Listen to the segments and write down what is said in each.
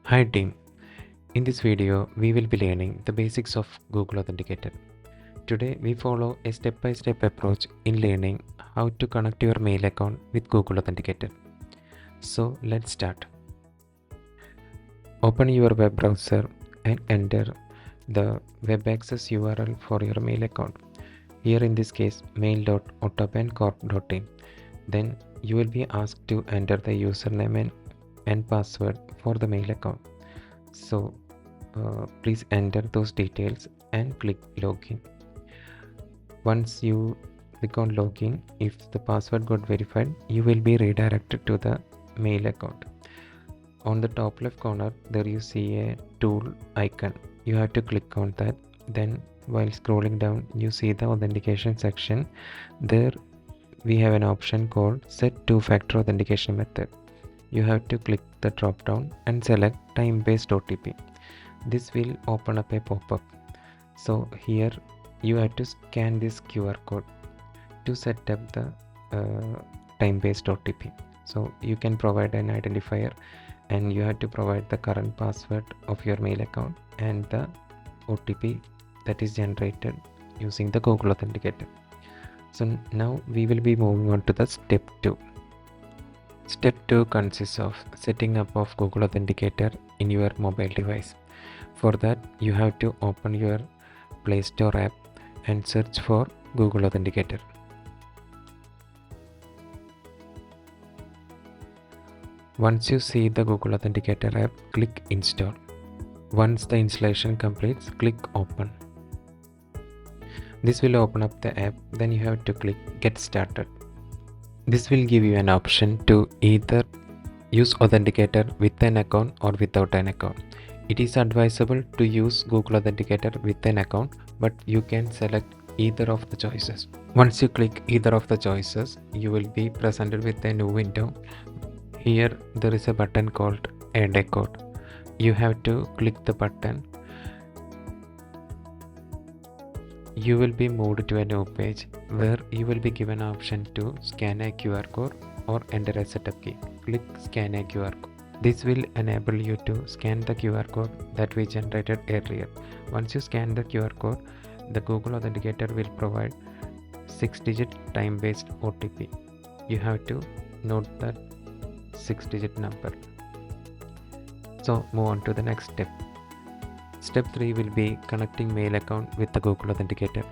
Hi team, in this video we will be learning the basics of Google Authenticator. Today we follow a step-by-step approach in learning how to connect your mail account with Google Authenticator. So let's start. Open your web browser and enter the web access URL for your mail account. Here in this case mail.autobancorp.in. Then you will be asked to enter the username and password for the mail account. So please enter those details and click login. Once you click on login, if the password got verified, you will be redirected to the mail account. On the top left corner there you see a tool icon. You have to click on that. Then while scrolling down you see the authentication section. There we have an option called set two-factor authentication method. You have to click the drop down and select time-based OTP. This will open up a pop-up. So here you have to scan this QR code to set up the time-based OTP. So you can provide an identifier and you have to provide the current password of your mail account and the OTP that is generated using the Google Authenticator. So now we will be moving on to the step 2. Step 2 consists of setting up of Google Authenticator in your mobile device. For that you have to open your Play Store app and search for Google Authenticator. Once you see the Google Authenticator app, click install. Once the installation completes, click open. This will open up the app. Then you have to click get started. This will give you an option to either use Authenticator with an account or without an account. It is advisable to use Google Authenticator with an account, but you can select either of the choices. Once you click either of the choices, you will be presented with a new window. Here there is a button called Add a Code. You have to click the button. You will be moved to a new page where you will be given an option to scan a QR code or enter a setup key. Click scan a QR code. This will enable you to scan the QR code that we generated earlier. Once you scan the QR code, the Google Authenticator will provide 6-digit time-based OTP. You have to note that 6-digit number. So move on to the next step. Step 3 will be connecting mail account with the Google Authenticator.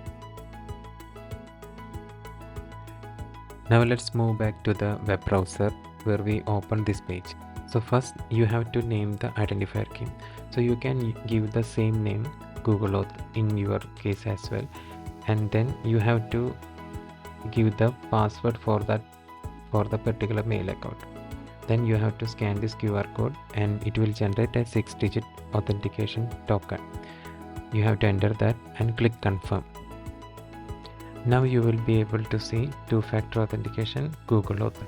Now let's move back to the web browser where we open this page. So first you have to name the identifier key. So you can give the same name Google Auth in your case as well. And then you have to give the password for the particular mail account. Then you have to scan this QR code and it will generate a 6-digit authentication token. You have to enter that and click confirm. Now you will be able to see two-factor authentication Google Auth.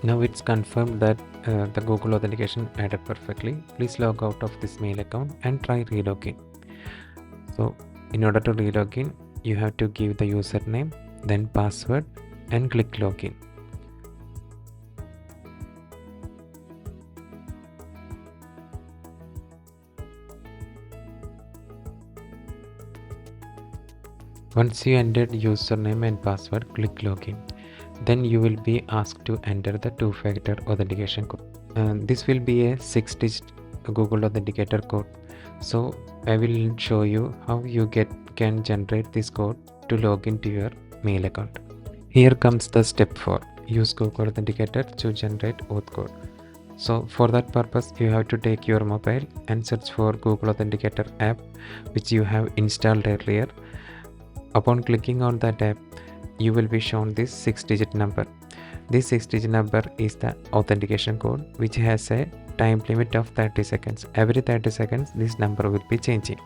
Now it's confirmed that the Google authentication added perfectly. Please log out of this mail account and try relogin. So in order to relogin, you have to give the username, then password and click login. Once you entered username and password, click login. Then you will be asked to enter the two-factor authentication code. This will be a 6-digit Google Authenticator code. So I will show you how you can generate this code to log into your mail account. Here comes the step 4. Use Google Authenticator to generate auth code. So for that purpose, you have to take your mobile and search for Google Authenticator app which you have installed earlier. Upon clicking on that app, you will be shown this 6-digit number. This 6-digit number is the authentication code which has a time limit of 30 seconds. Every 30 seconds this number will be changing.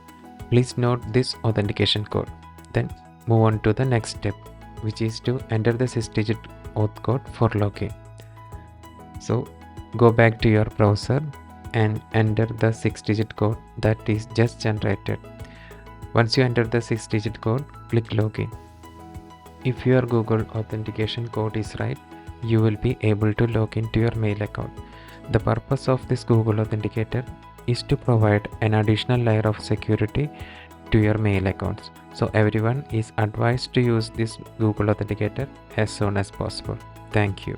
Please note this authentication code. Then move on to the next step, which is to enter the 6-digit auth code for login. So go back to your browser and enter the 6-digit code that is just generated. Once you enter the 6-digit code, click login. If your Google authentication code is right, you will be able to log into your mail account. The purpose of this Google Authenticator is to provide an additional layer of security to your mail accounts. So everyone is advised to use this Google Authenticator as soon as possible. Thank you.